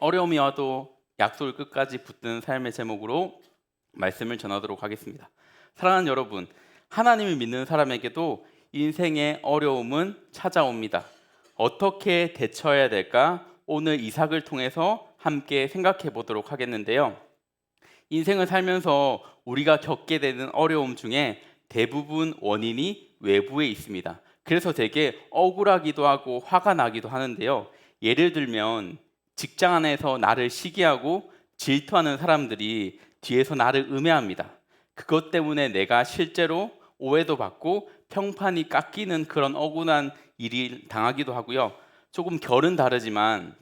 어려움이 와도 약속을 끝까지 붙드는 삶의 제목으로 말씀을 전하도록 하겠습니다. 사랑하는 여러분, 하나님을 믿는 사람에게도 인생의 어려움은 찾아옵니다. 어떻게 대처해야 될까? 오늘 이삭을 통해서 함께 생각해 보도록 하겠는데요. 인생을 살면서 우리가 겪게 되는 어려움 중에 대부분 원인이 외부에 있습니다. 그래서 되게 억울하기도 하고 화가 나기도 하는데요. 예를 들면 직장 안에서 나를 시기하고 질투하는 사람들이 뒤에서 나를 음해합니다. 그것 때문에 내가 실제로 오해도 받고 평판이 깎이는 그런 억울한 일이 당하기도 하고요. 조금 결은 다르지만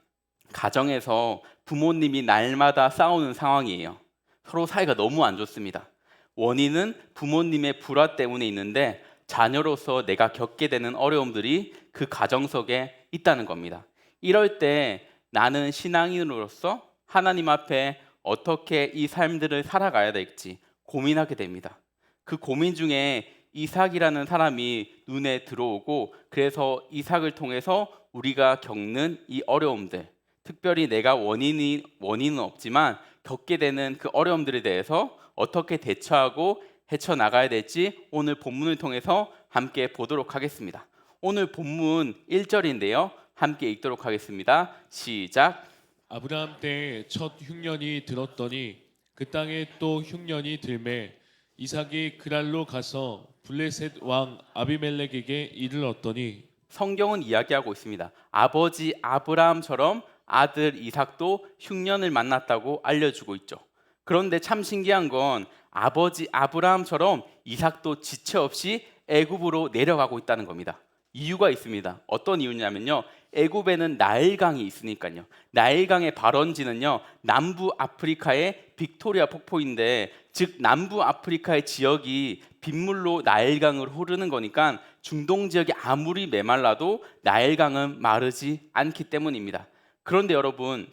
가정에서 부모님이 날마다 싸우는 상황이에요. 서로 사이가 너무 안 좋습니다. 원인은 부모님의 불화 때문에 있는데 자녀로서 내가 겪게 되는 어려움들이 그 가정 속에 있다는 겁니다. 이럴 때 나는 신앙인으로서 하나님 앞에 어떻게 이 삶들을 살아가야 될지 고민하게 됩니다. 그 고민 중에 이삭이라는 사람이 눈에 들어오고, 그래서 이삭을 통해서 우리가 겪는 이 어려움들, 특별히 내가 원인은 없지만 겪게 되는 그 어려움들에 대해서 어떻게 대처하고 헤쳐나가야 될지 오늘 본문을 통해서 함께 보도록 하겠습니다. 오늘 본문 1절인데요. 함께 읽도록 하겠습니다. 시작. 아브라함 때에 첫 흉년이 들었더니 그 땅에 또 흉년이 들매 이삭이 그랄로 가서 블레셋 왕 아비멜렉에게 이르렀더니. 성경은 이야기하고 있습니다. 아버지 아브라함처럼 아들 이삭도 흉년을 만났다고 알려주고 있죠. 그런데 참 신기한 건 아버지 아브라함처럼 이삭도 지체 없이 애굽으로 내려가고 있다는 겁니다. 이유가 있습니다. 어떤 이유냐면요. 애굽에는 나일강이 있으니까요. 나일강의 발원지는요. 남부 아프리카의 빅토리아 폭포인데, 즉 남부 아프리카의 지역이 빗물로 나일강으로 흐르는 거니까 중동 지역이 아무리 메말라도 나일강은 마르지 않기 때문입니다. 그런데 여러분,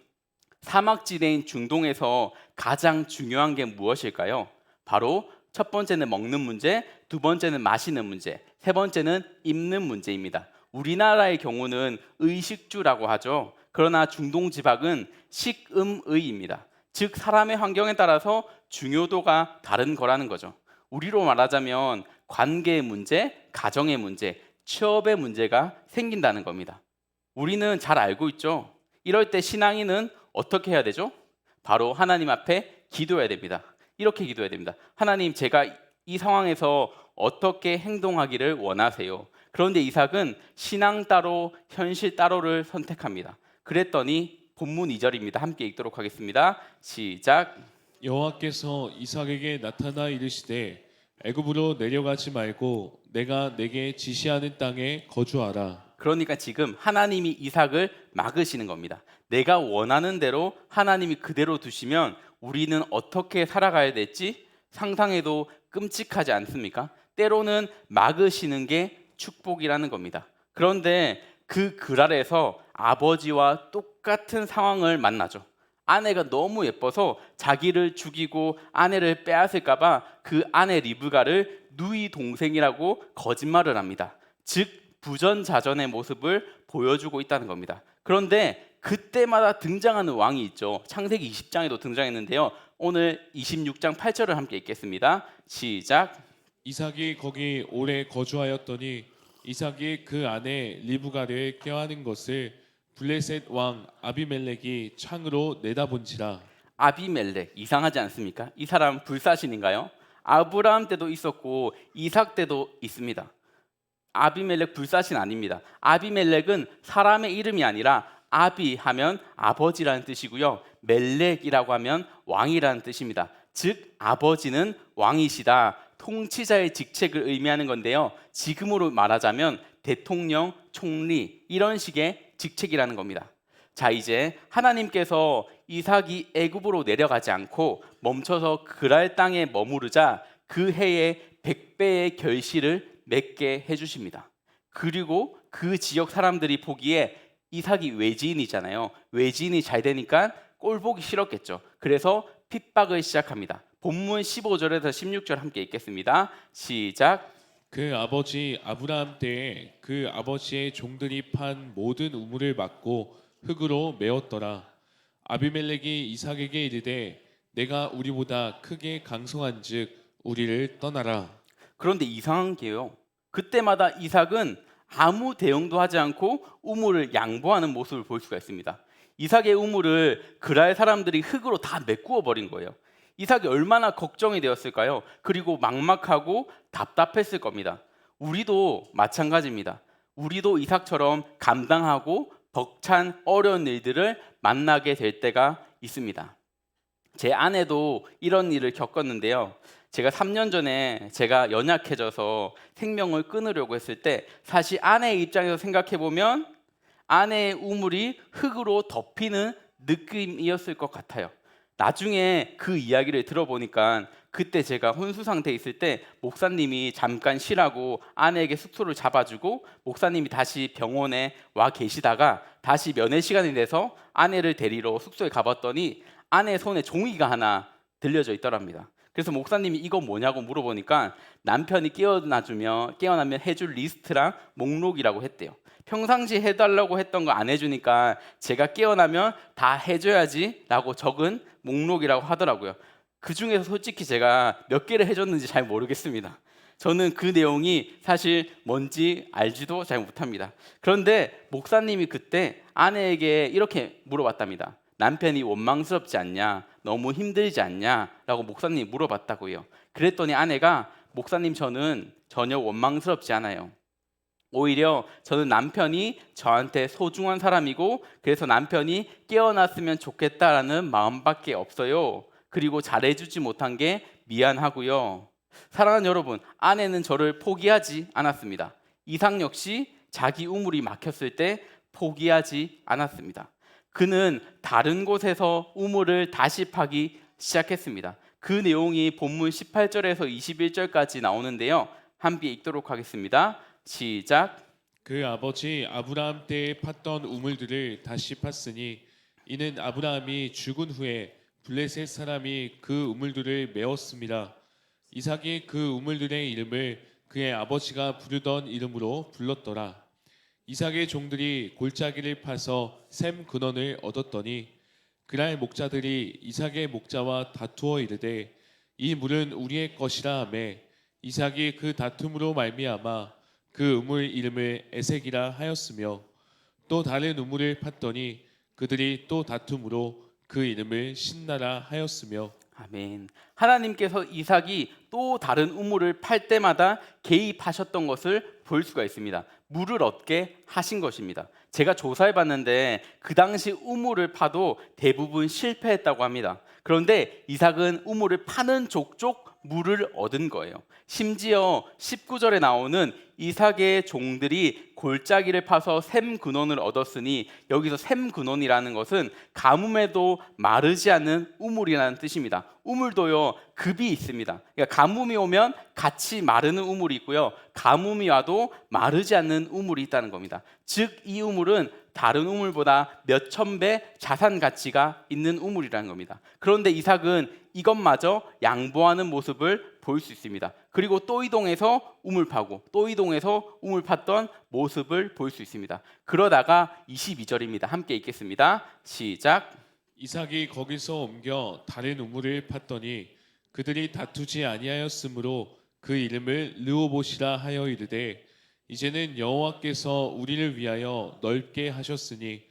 사막지대인 중동에서 가장 중요한 게 무엇일까요? 바로 첫 번째는 먹는 문제, 두 번째는 마시는 문제, 세 번째는 입는 문제입니다. 우리나라의 경우는 의식주라고 하죠. 그러나 중동 지방은 식음의입니다. 즉 사람의 환경에 따라서 중요도가 다른 거라는 거죠. 우리로 말하자면 관계의 문제, 가정의 문제, 취업의 문제가 생긴다는 겁니다. 우리는 잘 알고 있죠. 이럴 때 신앙인은 어떻게 해야 되죠? 바로 하나님 앞에 기도해야 됩니다. 이렇게 기도해야 됩니다. 하나님, 제가 이 상황에서 어떻게 행동하기를 원하세요? 그런데 이삭은 신앙 따로 현실 따로를 선택합니다. 그랬더니 본문 2절입니다. 함께 읽도록 하겠습니다. 시작. 여호와께서 이삭에게 나타나 이르시되 애굽으로 내려가지 말고 내가 내게 지시하는 땅에 거주하라. 그러니까 지금 하나님이 이삭을 막으시는 겁니다. 내가 원하는 대로 하나님이 그대로 두시면 우리는 어떻게 살아가야 될지 상상해도 끔찍하지 않습니까? 때로는 막으시는 게 축복이라는 겁니다. 그런데 그 아래에서 아버지와 똑같은 상황을 만나죠. 아내가 너무 예뻐서 자기를 죽이고 아내를 빼앗을까봐 그 아내 리브가를 누이 동생이라고 거짓말을 합니다. 즉 부전자전의 모습을 보여주고 있다는 겁니다. 그런데 그때마다 등장하는 왕이 있죠. 창세기 20장에도 등장했는데요. 오늘 26장 8절을 함께 읽겠습니다. 시작. 이삭이 거기 오래 거주하였더니 이삭이 그 아내 리브가를 껴안은 것을 블레셋 왕 아비멜렉이 창으로 내다본지라. 아비멜렉, 이상하지 않습니까? 이 사람 불사신인가요? 아브라함 때도 있었고 이삭 때도 있습니다. 아비멜렉 불사신 아닙니다. 아비멜렉은 사람의 이름이 아니라 아비 하면 아버지라는 뜻이고요. 멜렉이라고 하면 왕이라는 뜻입니다. 즉 아버지는 왕이시다. 통치자의 직책을 의미하는 건데요. 지금으로 말하자면 대통령, 총리 이런 식의 직책이라는 겁니다. 자, 이제 하나님께서 이삭이 애굽으로 내려가지 않고 멈춰서 그랄 땅에 머무르자 그 해에 100배의 결실을 맺게 해주십니다. 그리고 그 지역 사람들이 보기에 이삭이 외지인이잖아요. 외지인이 잘 되니까 꼴 보기 싫었겠죠. 그래서 핍박을 시작합니다. 본문 15절에서 16절 함께 읽겠습니다. 시작. 그 아버지 아브라함 때에 그 아버지의 종들이 판 모든 우물을 막고 흙으로 메웠더라. 아비멜렉이 이삭에게 이르되 내가 우리보다 크게 강성한즉 우리를 떠나라. 그런데 이상한 게요. 그때마다 이삭은 아무 대응도 하지 않고 우물을 양보하는 모습을 볼 수가 있습니다. 이삭의 우물을 그랄 사람들이 흙으로 다 메꾸어 버린 거예요. 이삭이 얼마나 걱정이 되었을까요? 그리고 막막하고 답답했을 겁니다. 우리도 마찬가지입니다. 우리도 이삭처럼 감당하고 벅찬 어려운 일들을 만나게 될 때가 있습니다. 제 아내도 이런 일을 겪었는데요. 제가 3년 전에 제가 연약해져서 생명을 끊으려고 했을 때 사실 아내의 입장에서 생각해 보면 아내의 우물이 흙으로 덮이는 느낌이었을 것 같아요. 나중에 그 이야기를 들어보니까 그때 제가 혼수 상태에 있을 때 목사님이 잠깐 쉬라고 아내에게 숙소를 잡아주고 목사님이 다시 병원에 와 계시다가 다시 면회 시간이 돼서 아내를 데리러 숙소에 가봤더니 아내 손에 종이가 하나 들려져 있더랍니다. 그래서 목사님이 이거 뭐냐고 물어보니까 남편이 깨어나면 해줄 리스트랑 목록이라고 했대요. 평상시 해달라고 했던 거 안 해주니까 제가 깨어나면 다 해줘야지 라고 적은 목록이라고 하더라고요. 그 중에서 솔직히 제가 몇 개를 해줬는지 잘 모르겠습니다. 저는 그 내용이 사실 뭔지 알지도 잘 못합니다. 그런데 목사님이 그때 아내에게 이렇게 물어봤답니다. 남편이 원망스럽지 않냐? 너무 힘들지 않냐? 라고 목사님이 물어봤다고요. 그랬더니 아내가 목사님 저는 전혀 원망스럽지 않아요. 오히려 저는 남편이 저한테 소중한 사람이고 그래서 남편이 깨어났으면 좋겠다라는 마음밖에 없어요. 그리고 잘해주지 못한 게 미안하고요. 사랑하는 여러분, 아내는 저를 포기하지 않았습니다. 이삭 역시 자기 우물이 막혔을 때 포기하지 않았습니다. 그는 다른 곳에서 우물을 다시 파기 시작했습니다. 그 내용이 본문 18절에서 21절까지 나오는데요. 함께 읽도록 하겠습니다. 시작. 그 아버지 아브라함 때에 팠던 우물들을 다시 팠으니 이는 아브라함이 죽은 후에 블레셋 사람이 그 우물들을 메웠습니다. 이삭이 그 우물들의 이름을 그의 아버지가 부르던 이름으로 불렀더라. 이삭의 종들이 골짜기를 파서 샘 근원을 얻었더니 그날 목자들이 이삭의 목자와 다투어 이르되 이 물은 우리의 것이라 하매 이삭이 그 다툼으로 말미암아 그 우물 이름을 에색이라 하였으며 또 다른 우물을 팠더니 그들이 또 다툼으로 그 이름을 신나라 하였으며. 아멘. 하나님께서 이삭이 또 다른 우물을 팔 때마다 개입하셨던 것을 볼 수가 있습니다. 물을 얻게 하신 것입니다. 제가 조사해 봤는데 그 당시 우물을 파도 대부분 실패했다고 합니다. 그런데 이삭은 우물을 파는 족족 물을 얻은 거예요. 심지어 19절에 나오는 이삭의 종들이 골짜기를 파서 샘 근원을 얻었으니 여기서 샘 근원이라는 것은 가뭄에도 마르지 않는 우물이라는 뜻입니다. 우물도요 급이 있습니다. 그러니까 가뭄이 오면 같이 마르는 우물이 있고요. 가뭄이 와도 마르지 않는 우물이 있다는 겁니다. 즉 이 우물은 다른 우물보다 몇천 배 자산 가치가 있는 우물이라는 겁니다. 그런데 이삭은 이것마저 양보하는 모습을 볼 수 있습니다. 그리고 또 이동해서 우물 파고 또 이동해서 우물 팠던 모습을 볼 수 있습니다. 그러다가 22절입니다. 함께 읽겠습니다. 시작. 이삭이 거기서 옮겨 다른 우물을 팠더니 그들이 다투지 아니하였으므로 그 이름을 르호봇이라 하여 이르되 이제는 여호와께서 우리를 위하여 넓게 하셨으니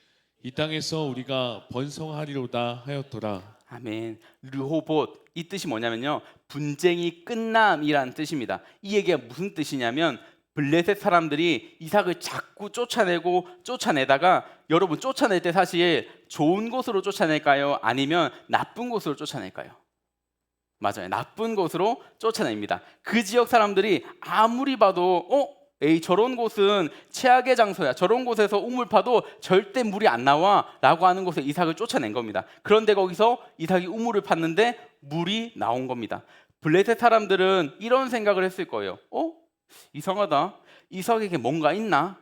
이 땅에서 우리가 번성하리로다 하였더라. 아멘. 르호봇 이 뜻이 뭐냐면요. 분쟁이 끝남이라는 뜻입니다. 이 얘기가 무슨 뜻이냐면 블레셋 사람들이 이삭을 자꾸 쫓아내고 쫓아내다가 여러분 쫓아낼 때 사실 좋은 곳으로 쫓아낼까요? 아니면 나쁜 곳으로 쫓아낼까요? 맞아요. 나쁜 곳으로 쫓아냅니다. 그 지역 사람들이 아무리 봐도 에이 저런 곳은 최악의 장소야. 저런 곳에서 우물 파도 절대 물이 안 나와 라고 하는 곳에 이삭을 쫓아낸 겁니다. 그런데 거기서 이삭이 우물을 팠는데 물이 나온 겁니다. 블레셋 사람들은 이런 생각을 했을 거예요. 이상하다. 이삭에게 뭔가 있나?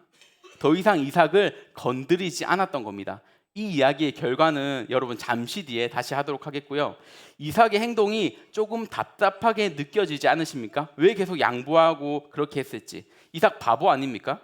더 이상 이삭을 건드리지 않았던 겁니다. 이 이야기의 결과는 여러분 잠시 뒤에 다시 하도록 하겠고요. 이삭의 행동이 조금 답답하게 느껴지지 않으십니까? 왜 계속 양보하고 그렇게 했을지. 이삭 바보 아닙니까?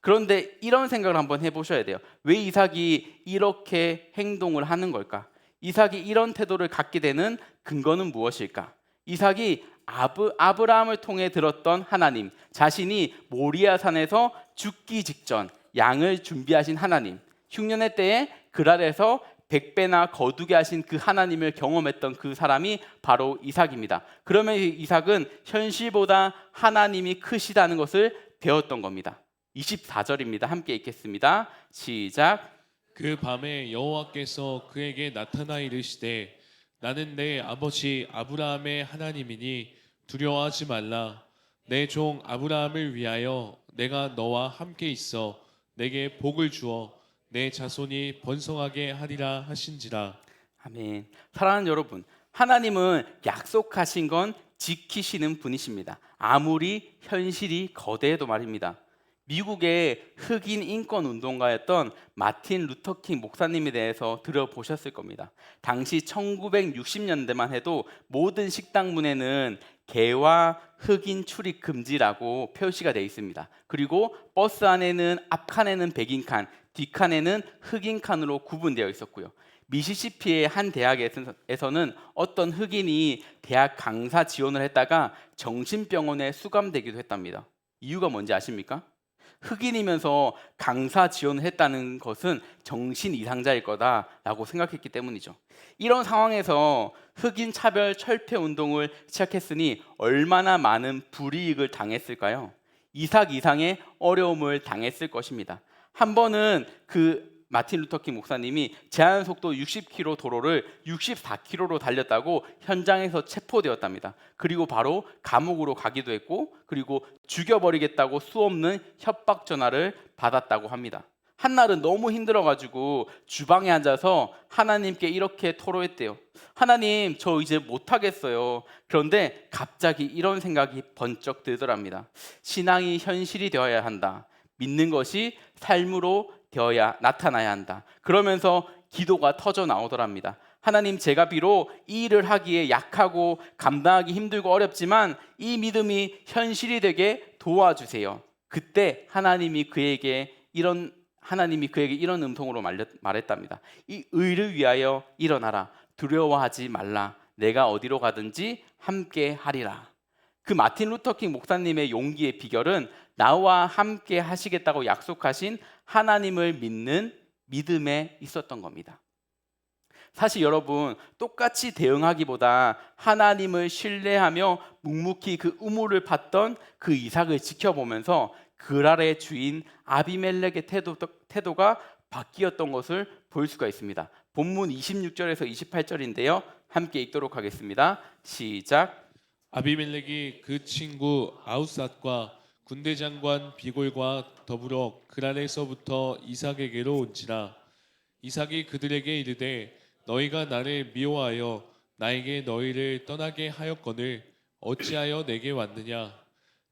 그런데 이런 생각을 한번 해보셔야 돼요. 왜 이삭이 이렇게 행동을 하는 걸까? 이삭이 이런 태도를 갖게 되는 근거는 무엇일까? 이삭이 아브라함을 통해 들었던 하나님, 자신이 모리아 산에서 죽기 직전 양을 준비하신 하나님, 흉년의 때에 그랄에서 백배나 거두게 하신 그 하나님을 경험했던 그 사람이 바로 이삭입니다. 그러면 이삭은 현실보다 하나님이 크시다는 것을 배웠던 겁니다. 24절입니다. 함께 읽겠습니다. 시작. 그 밤에 여호와께서 그에게 나타나 이르시되 나는 내 아버지 아브라함의 하나님이니 두려워하지 말라. 내 종 아브라함을 위하여 내가 너와 함께 있어 내게 복을 주어 내 자손이 번성하게 하리라 하신지라. 아멘. 사랑하는 여러분, 하나님은 약속하신 건 지키시는 분이십니다. 아무리 현실이 거대해도 말입니다. 미국의 흑인 인권 운동가였던 마틴 루터킹 목사님에 대해서 들어보셨을 겁니다. 당시 1960년대만 해도 모든 식당 문에는 개와 흑인 출입 금지라고 표시가 되어 있습니다. 그리고 버스 안에는 앞칸에는 백인 칸, 뒷칸에는 흑인 칸으로 구분되어 있었고요. 미시시피의 한 대학에서는 어떤 흑인이 대학 강사 지원을 했다가 정신병원에 수감되기도 했답니다. 이유가 뭔지 아십니까? 흑인이면서 강사 지원을 했다는 것은 정신 이상자일 거다라고 생각했기 때문이죠. 이런 상황에서 흑인 차별 철폐 운동을 시작했으니 얼마나 많은 불이익을 당했을까요? 이삭 이상의 어려움을 당했을 것입니다. 한 번은 그 마틴 루터킹 목사님이 제한 속도 60km 도로를 64km로 달렸다고 현장에서 체포되었답니다. 그리고 바로 감옥으로 가기도 했고, 그리고 죽여버리겠다고 수없는 협박 전화를 받았다고 합니다. 한날은 너무 힘들어가지고 주방에 앉아서 하나님께 이렇게 토로했대요. 하나님, 저 이제 못하겠어요. 그런데 갑자기 이런 생각이 번쩍 들더랍니다. 신앙이 현실이 되어야 한다. 믿는 것이 삶으로 되어야 나타나야 한다. 그러면서 기도가 터져 나오더랍니다. 하나님, 제가 비록 이 일을 하기에 약하고 감당하기 힘들고 어렵지만 이 믿음이 현실이 되게 도와주세요. 그때 하나님이 그에게 이런 음성으로 말했답니다. 이 의를 위하여 일어나라. 두려워하지 말라. 내가 어디로 가든지 함께 하리라. 그 마틴 루터킹 목사님의 용기의 비결은 나와 함께 하시겠다고 약속하신 하나님을 믿는 믿음에 있었던 겁니다. 사실 여러분, 똑같이 대응하기보다 하나님을 신뢰하며 묵묵히 그 우물을 팠던 그 이삭을 지켜보면서 그랄의 주인 아비멜렉의 태도가 바뀌었던 것을 볼 수가 있습니다. 본문 26절에서 28절인데요. 함께 읽도록 하겠습니다. 시작. 아비멜렉이 그 친구 아우삿과 군대 장관 비골과 더불어 그랄에서부터 이삭에게로 온지라. 이삭이 그들에게 이르되 너희가 나를 미워하여 나에게 너희를 떠나게 하였거늘 어찌하여 내게 왔느냐.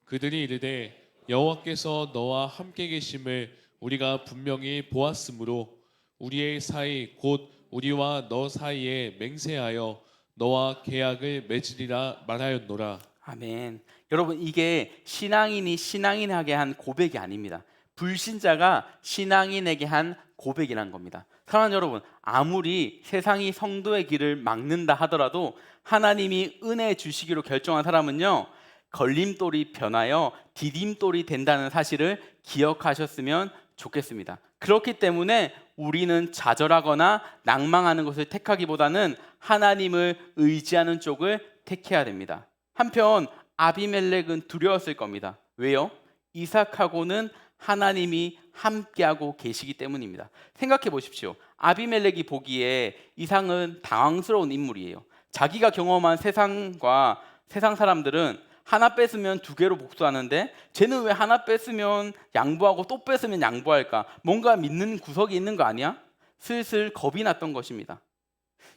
그들이 이르되 여호와께서 너와 함께 계심을 우리가 분명히 보았으므로 우리의 사이 곧 우리와 너 사이에 맹세하여 너와 계약을 맺으리라 말하였노라. 아멘. 여러분, 이게 신앙인이 신앙인에게 한 고백이 아닙니다. 불신자가 신앙인에게 한 고백이란 겁니다. 사랑하는 여러분, 아무리 세상이 성도의 길을 막는다 하더라도 하나님이 은혜 주시기로 결정한 사람은요, 걸림돌이 변하여 디딤돌이 된다는 사실을 기억하셨으면 좋겠습니다. 그렇기 때문에 우리는 좌절하거나 낭망하는 것을 택하기보다는 하나님을 의지하는 쪽을 택해야 됩니다. 한편 아비멜렉은 두려웠을 겁니다. 왜요? 이삭하고는 하나님이 함께하고 계시기 때문입니다. 생각해 보십시오. 아비멜렉이 보기에 이삭은 당황스러운 인물이에요. 자기가 경험한 세상과 세상 사람들은 하나 뺏으면 두 개로 복수하는데 쟤는 왜 하나 뺏으면 양보하고 또 뺏으면 양보할까? 뭔가 믿는 구석이 있는 거 아니야? 슬슬 겁이 났던 것입니다.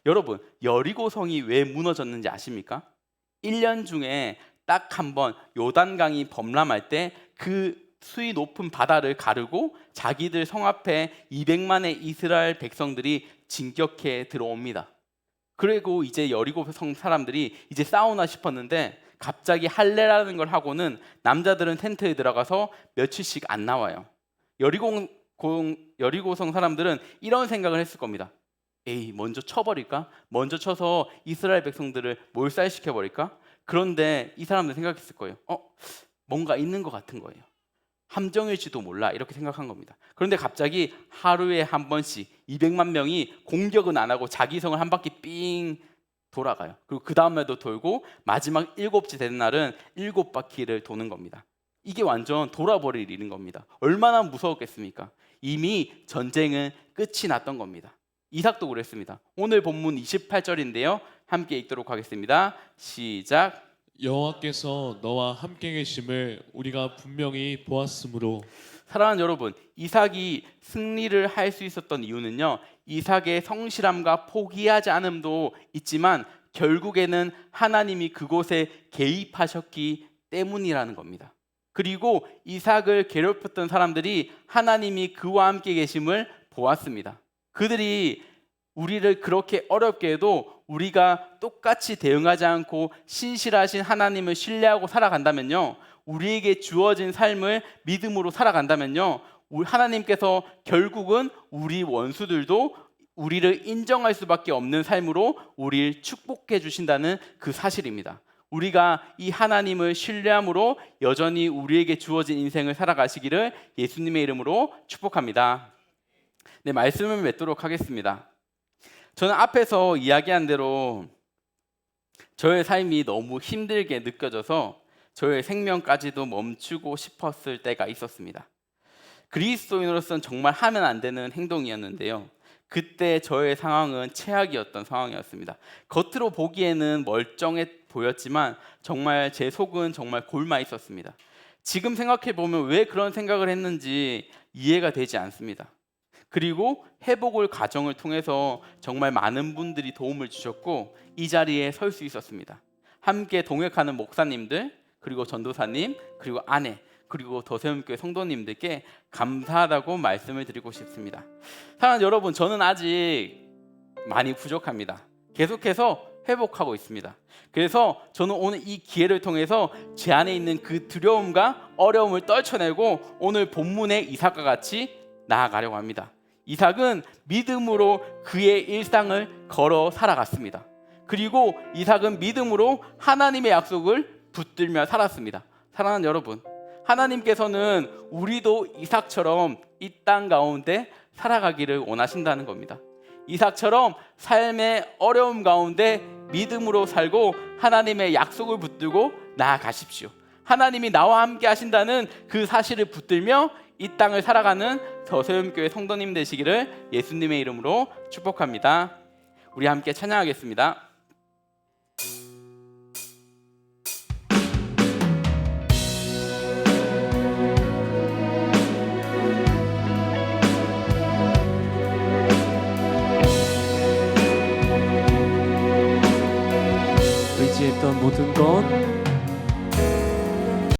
여러분, 여리고성이 왜 무너졌는지 아십니까? 1년 중에 딱 한 번 요단강이 범람할 때 그 수위 높은 바다를 가르고 자기들 성 앞에 200만의 이스라엘 백성들이 진격해 들어옵니다. 그리고 이제 여리고성 사람들이 이제 싸우나 싶었는데 갑자기 할례라는 걸 하고는 남자들은 텐트에 들어가서 며칠씩 안 나와요. 여리고성 사람들은 이런 생각을 했을 겁니다. 에이, 먼저 쳐버릴까? 먼저 쳐서 이스라엘 백성들을 몰살시켜버릴까? 그런데 이 사람들 생각했을 거예요. 뭔가 있는 것 같은 거예요. 함정일지도 몰라, 이렇게 생각한 겁니다. 그런데 갑자기 하루에 한 번씩 200만 명이 공격은 안 하고 자기 성을 한 바퀴 삥 돌아가요. 그리고 그 다음에도 돌고 마지막 7째 되는 날은 7바퀴를 도는 겁니다. 이게 완전 돌아버릴 일인 겁니다. 얼마나 무서웠겠습니까? 이미 전쟁은 끝이 났던 겁니다. 이삭도 그랬습니다. 오늘 본문 28절인데요. 함께 읽도록 하겠습니다. 시작. 여호와께서 너와 함께 계심을 우리가 분명히 보았으므로. 사랑하는 여러분, 이삭이 승리를 할 수 있었던 이유는요, 이삭의 성실함과 포기하지 않음도 있지만 결국에는 하나님이 그곳에 개입하셨기 때문이라는 겁니다. 그리고 이삭을 괴롭혔던 사람들이 하나님이 그와 함께 계심을 보았습니다. 그들이 우리를 그렇게 어렵게 해도 우리가 똑같이 대응하지 않고 신실하신 하나님을 신뢰하고 살아간다면요, 우리에게 주어진 삶을 믿음으로 살아간다면요, 하나님께서 결국은 우리 원수들도 우리를 인정할 수밖에 없는 삶으로 우리를 축복해 주신다는 그 사실입니다. 우리가 이 하나님을 신뢰함으로 여전히 우리에게 주어진 인생을 살아가시기를 예수님의 이름으로 축복합니다. 네, 말씀을 맺도록 하겠습니다. 저는 앞에서 이야기한 대로 저의 삶이 너무 힘들게 느껴져서 저의 생명까지도 멈추고 싶었을 때가 있었습니다. 그리스도인으로서는 정말 하면 안 되는 행동이었는데요. 그때 저의 상황은 최악이었던 상황이었습니다. 겉으로 보기에는 멀쩡해 보였지만 정말 제 속은 정말 골마 있었습니다. 지금 생각해 보면 왜 그런 생각을 했는지 이해가 되지 않습니다. 그리고 회복을 과정을 통해서 정말 많은 분들이 도움을 주셨고 이 자리에 설 수 있었습니다. 함께 동역하는 목사님들, 그리고 전도사님, 그리고 아내, 그리고 더세움교회 성도님들께 감사하다고 말씀을 드리고 싶습니다. 사랑하는 여러분, 저는 아직 많이 부족합니다. 계속해서 회복하고 있습니다. 그래서 저는 오늘 이 기회를 통해서 제 안에 있는 그 두려움과 어려움을 떨쳐내고 오늘 본문의 이삭과 같이 나아가려고 합니다. 이삭은 믿음으로 그의 일상을 걸어 살아갔습니다. 그리고 이삭은 믿음으로 하나님의 약속을 붙들며 살았습니다. 사랑하는 여러분, 하나님께서는 우리도 이삭처럼 이 땅 가운데 살아가기를 원하신다는 겁니다. 이삭처럼 삶의 어려움 가운데 믿음으로 살고 하나님의 약속을 붙들고 나아가십시오. 하나님이 나와 함께 하신다는 그 사실을 붙들며 이 땅을 살아가는 더세움교회 성도님 되시기를 예수님의 이름으로 축복합니다. 우리 함께 찬양하겠습니다. 의지했던 모든 것